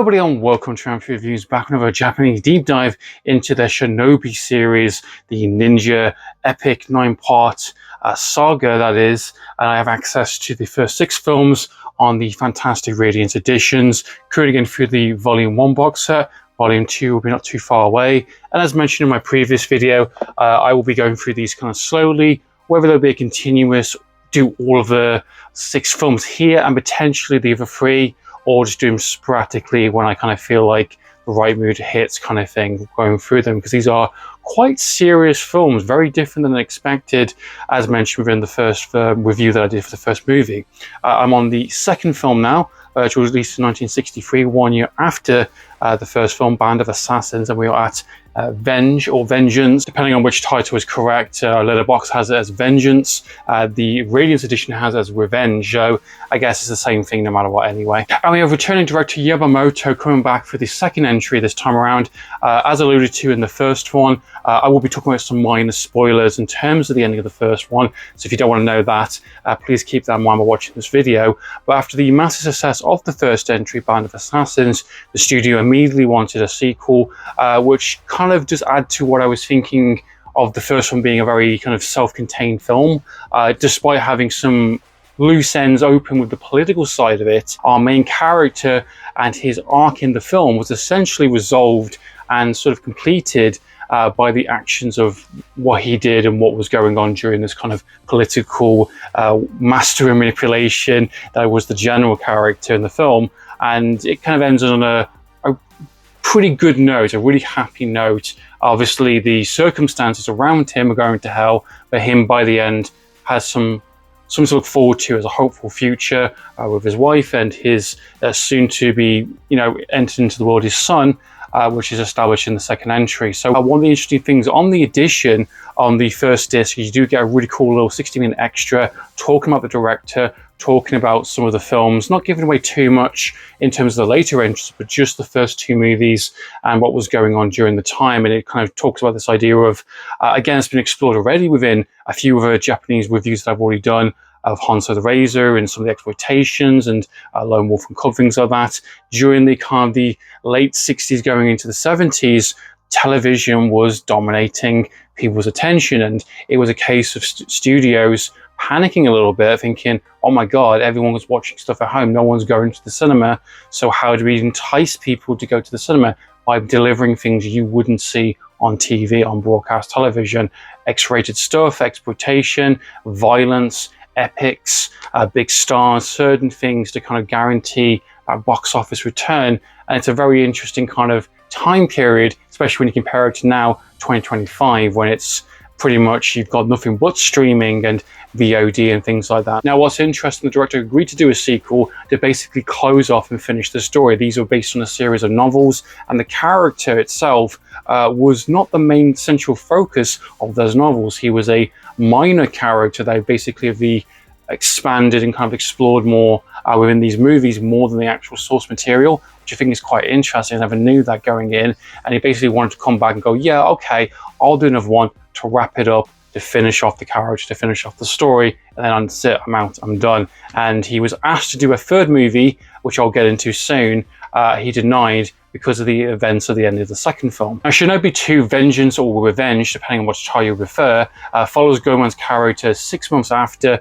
everybody and welcome to Amphlett Reviews, back with another Japanese deep dive into their Shinobi series, the ninja epic 9-part saga that is. And I have access to the first 6 films on the fantastic Radiance editions, currently going through the Volume 1 box set. Volume 2 will be not too far away. And as mentioned in my previous video, I will be going through these kind of slowly, whether they'll be a continuous, do all of the 6 films here and potentially the other 3, or just do them sporadically when I kind of feel like the right mood hits kind of thing, going through them, because these are quite serious films, very different than expected, as mentioned within the first review that I did for the first movie. I'm on the second film now, which was released in 1963, 1 year after the first film, Band of Assassins, and we are at Venge or Vengeance, depending on which title is correct. Letterboxd has it as Vengeance. The Radiance edition has it as Revenge, so I guess it's the same thing no matter what anyway. And we have returning director Yamamoto coming back for the second entry this time around. As alluded to in the first one, I will be talking about some minor spoilers in terms of the ending of the first one, so if you don't want to know that, please keep that in mind while watching this video. But after the massive success of the first entry, Band of Assassins, the studio immediately wanted a sequel, which kind of just add to what I was thinking of the first one being a very kind of self-contained film, despite having some loose ends open with the political side of it. Our main character and his arc in the film was essentially resolved and sort of completed by the actions of what he did and what was going on during this kind of political master and manipulation that was the general character in the film. And it kind of ends on a pretty good note, a really happy note. Obviously the circumstances around him are going to hell, but him by the end has something to look forward to as a hopeful future with his wife and his soon to be, entered into the world, his son, which is established in the second entry. So one of the interesting things on the edition, on the first disc, you do get a really cool little 60-minute extra talking about the director, talking about some of the films, not giving away too much in terms of the later entries, but just the first 2 movies and what was going on during the time. And it kind of talks about this idea of, again, it's been explored already within a few other Japanese reviews that I've already done, of Hanzo the Razor and some of the exploitations and Lone Wolf and Cub, things like that. During the kind of the late 60s going into the 70s, television was dominating people's attention, and it was a case of studios panicking a little bit, thinking, oh my god, everyone was watching stuff at home, no one's going to the cinema, so how do we entice people to go to the cinema? By delivering things you wouldn't see on TV, on broadcast television. X-rated stuff, exploitation, violence, epics, big stars, certain things to kind of guarantee that box office return. And it's a very interesting kind of time period, especially when you compare it to now, 2025, when it's pretty much you've got nothing but streaming and VOD and things like that. Now, what's interesting, the director agreed to do a sequel to basically close off and finish the story. These were based on a series of novels, and the character itself was not the main central focus of those novels. He was a minor character that basically have expanded and kind of explored more within these movies, more than the actual source material, which I think is quite interesting. I never knew that going in, and he basically wanted to come back and go, yeah, okay, I'll do another one to wrap it up, to finish off the character, to finish off the story, and then that's it, I'm out, I'm done. And he was asked to do a third movie, which I'll get into soon. He denied because of the events of the end of the second film. Now, Shinobi 2 Vengeance or Revenge, depending on which title you refer, follows Goemon's character 6 months after.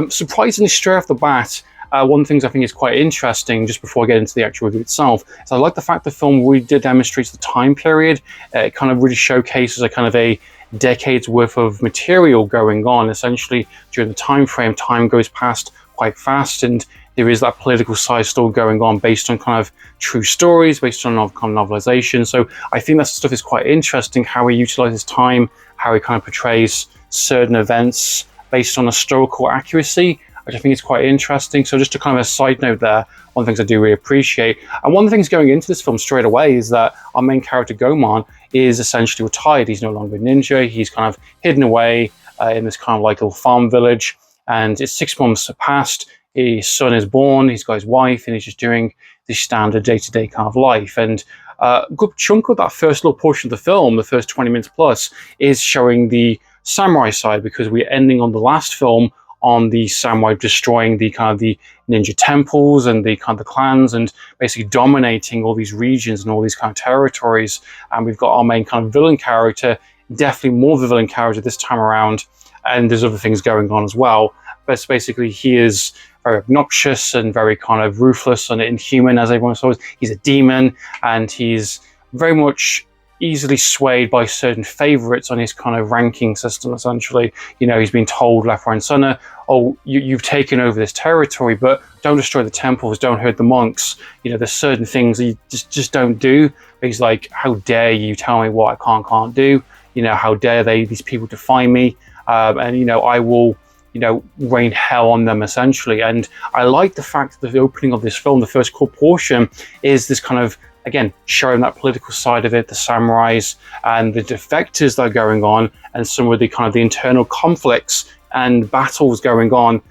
Surprisingly, straight off the bat, one of the things I think is quite interesting, just before I get into the actual review itself, is I like the fact the film really demonstrates the time period. It kind of really showcases a kind of a decades worth of material going on. Essentially, during the time frame, time goes past quite fast, and there is that political side still going on based on kind of true stories, based on kind of novelization. So I think that stuff is quite interesting, how he utilizes time, how he kind of portrays certain events based on historical accuracy, which I think is quite interesting. So just to kind of a side note there, one of the things I do really appreciate. And one of the things going into this film straight away is that our main character, Goemon, is essentially retired. He's no longer a ninja. He's kind of hidden away in this kind of like little farm village. And it's 6 months past. His son is born, he's got his wife, and he's just doing this standard day-to-day kind of life. And a good chunk of that first little portion of the film, the first 20 minutes plus, is showing the samurai side, because we're ending on the last film on the samurai destroying the kind of the ninja temples and the kind of the clans, and basically dominating all these regions and all these kind of territories. And we've got our main kind of villain character, definitely more of a villain character this time around, and there's other things going on as well. But basically he is very obnoxious and very kind of ruthless and inhuman, as everyone says. He's a demon, and he's very much easily swayed by certain favorites on his kind of ranking system, essentially. You know, he's been told left, right, and center, oh, you've taken over this territory, but don't destroy the temples, don't hurt the monks. You know, there's certain things that you just don't do. But he's like, how dare you tell me what I can't do? You know, how dare these people defy me? And, you know, I will, you know, rain hell on them, essentially. And I like the fact that the opening of this film, the first core portion, is this kind of, again, showing that political side of it, the samurais and the defectors that are going on, and some of the kind of the internal conflicts and battles going on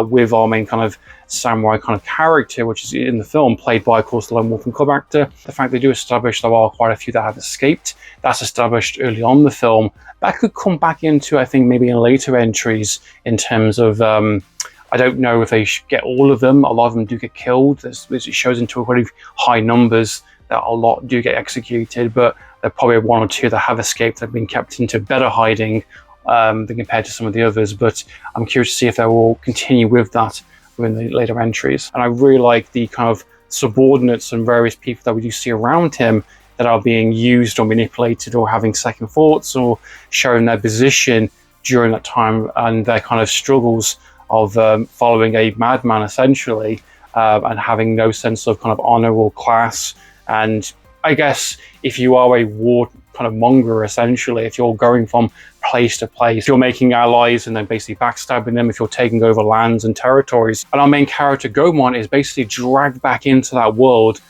with our main kind of samurai kind of character, which is in the film, played by, of course, the lone wolf and cub actor. The fact they do establish there are quite a few that have escaped. That's established early on in the film. That could come back into, I think, maybe in later entries in terms of, I don't know if they get all of them. A lot of them do get killed. It shows into really high numbers that a lot do get executed, but there are probably one or two that have escaped, that have been kept into better hiding than compared to some of the others. But I'm curious to see if they will continue with that in the later entries. And I really like the kind of subordinates and various people that we do see around him that are being used or manipulated or having second thoughts or showing their position during that time and their kind of struggles of following a madman, essentially, and having no sense of kind of honor or class. And I guess if you are a war kind of monger, essentially, if you're going from place to place, you're making allies and then basically backstabbing them, if you're taking over lands and territories. And our main character, Goemon, is basically dragged back into that world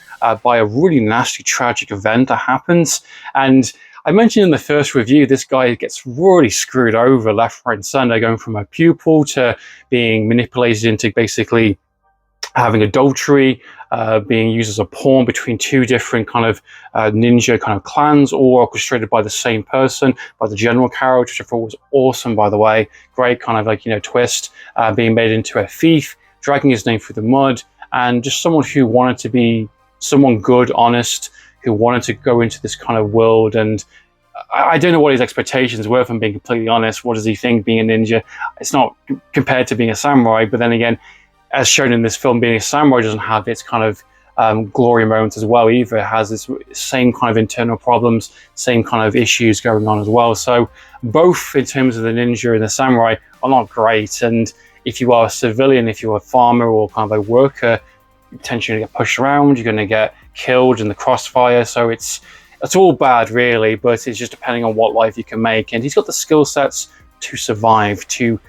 by a really nasty, tragic event that happens. And I mentioned in the first review, this guy gets really screwed over left, right, and center, going from a pupil to being manipulated into basically having adultery, being used as a pawn between two different kind of ninja kind of clans, all orchestrated by the same person, by the general character, which I thought was awesome, by the way. Great kind of like, you know, twist, being made into a thief, dragging his name through the mud, and just someone who wanted to be someone good, honest, who wanted to go into this kind of world. And I don't know what his expectations were, if I'm being completely honest. What does he think being a ninja? It's not compared to being a samurai, but then again, as shown in this film, being a samurai doesn't have its kind of glory moments as well either. It has its same kind of internal problems, same kind of issues going on as well. So both in terms of the ninja and the samurai are not great. And if you are a civilian, if you're a farmer or kind of a worker, you're potentially going to get pushed around, you're going to get killed in the crossfire. So it's all bad, really, but it's just depending on what life you can make. And he's got the skill sets to survive, to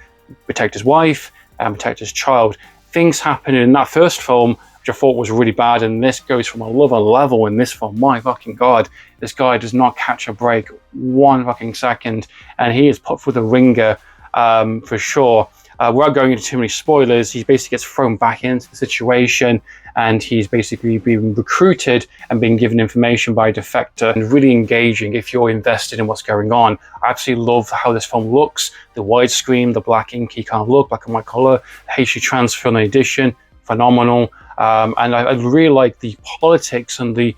protect his wife and protect his child. Things happen in that first film, which I thought was really bad, and this goes from another level in this film. My fucking God, this guy does not catch a break one fucking second, and he is put through the ringer for sure. Without going into too many spoilers, he basically gets thrown back into the situation, and he's basically being recruited and being given information by a defector, and really engaging if you're invested in what's going on. I absolutely love how this film looks, the widescreen, the black inky kind of look, black and white color, HD transfer on the edition, phenomenal. And I really like the politics and the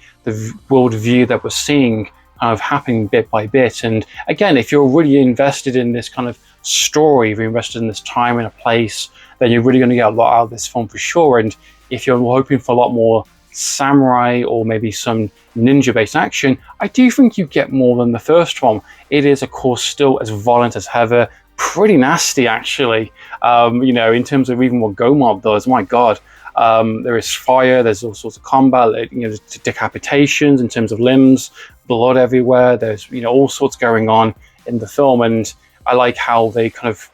world view that we're seeing kind of happening bit by bit. And again, if you're really invested in this kind of story, if you're invested in this time and a place, then you're really going to get a lot out of this film for sure. And if you're hoping for a lot more samurai or maybe some ninja based action, I do think you get more than the first one. It is, of course, still as violent as ever, pretty nasty actually. You know, in terms of even what Goemon does, my God. There is fire, there's all sorts of combat, you know, decapitations in terms of limbs, blood everywhere. There's, you know, all sorts going on in the film, and I like how they kind of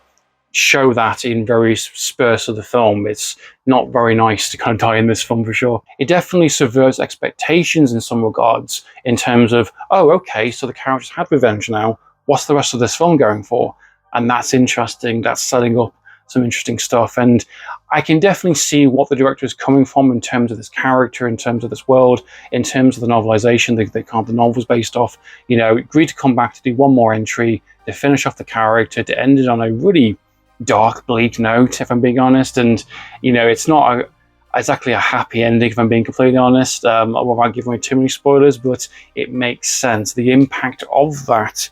show that in various spurts of the film. It's not very nice to kind of die in this film for sure. It definitely subverts expectations in some regards in terms of, oh, okay, so the characters had revenge now. What's the rest of this film going for? And that's interesting. That's setting up some interesting stuff. And I can definitely see what the director is coming from in terms of this character, in terms of this world, in terms of the novelization, the novel's based off. You know, agreed to come back to do one more entry, to finish off the character, to end it on a really dark, bleak note, if I'm being honest. And, you know, it's not exactly a happy ending, if I'm being completely honest, without giving away too many spoilers, but it makes sense. The impact of that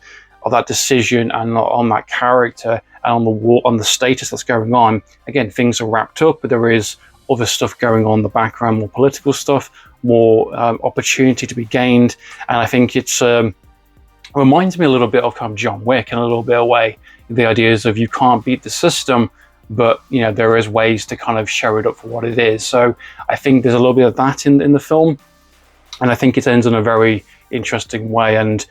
decision and on that character and on the war, on the status that's going on. Again, things are wrapped up, but there is other stuff going on in the background, more political stuff, more opportunity to be gained. And I think it's reminds me a little bit of kind of John Wick in a little bit of way. The ideas of you can't beat the system, but you know there is ways to kind of show it up for what it is. So I think there's a little bit of that in the film, and I think it ends in a very interesting way. And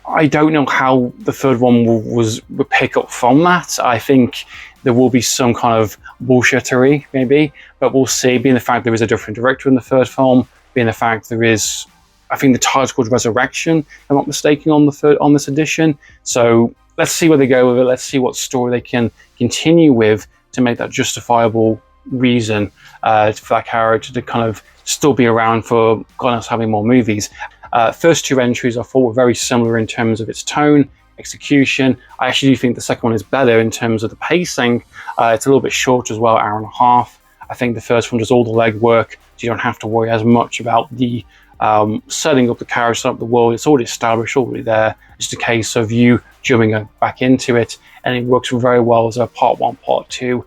I don't know how the third one will pick up from that. I think there will be some kind of bullshittery maybe, but we'll see. Being the fact there is a different director in the third film, being the fact there is, I think the title's called Resurrection, if I'm not mistaken, on this edition. So let's see where they go with it. Let's see what story they can continue with to make that justifiable reason for that character to kind of still be around for God knows having more movies. First two entries I thought were very similar in terms of its tone, execution. I actually do think the second one is better in terms of the pacing. It's a little bit short as well, hour and a half. I think the first one does all the legwork, so you don't have to worry as much about the setting up the character, setting up the world. It's already established, already there. It's just a case of you jumping back into it, and it works very well as a part one, part two,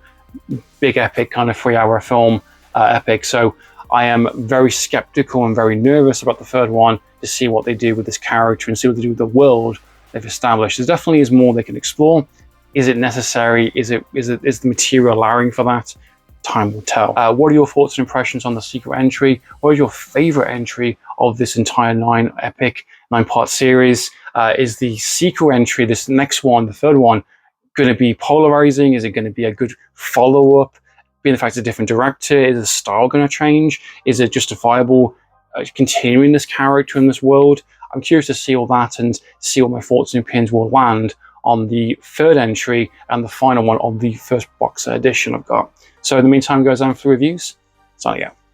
big epic kind of 3-hour film epic. So I am very skeptical and very nervous about the third one to see what they do with this character and see what they do with the world they've established. There definitely is more they can explore. Is it necessary? Is the material allowing for that? Time will tell. What are your thoughts and impressions on the secret entry? What is your favorite entry of this entire 9-part series? Is the secret entry, this next one, the third one, going to be polarizing? Is it going to be a good follow-up? Being the fact it's a different director, is the style going to change? Is it justifiable continuing this character in this world? I'm curious to see all that and see what my thoughts and opinions will land on the third entry and the final one of the first box set edition I've got. So in the meantime, guys, Amphlett Reviews, signing out.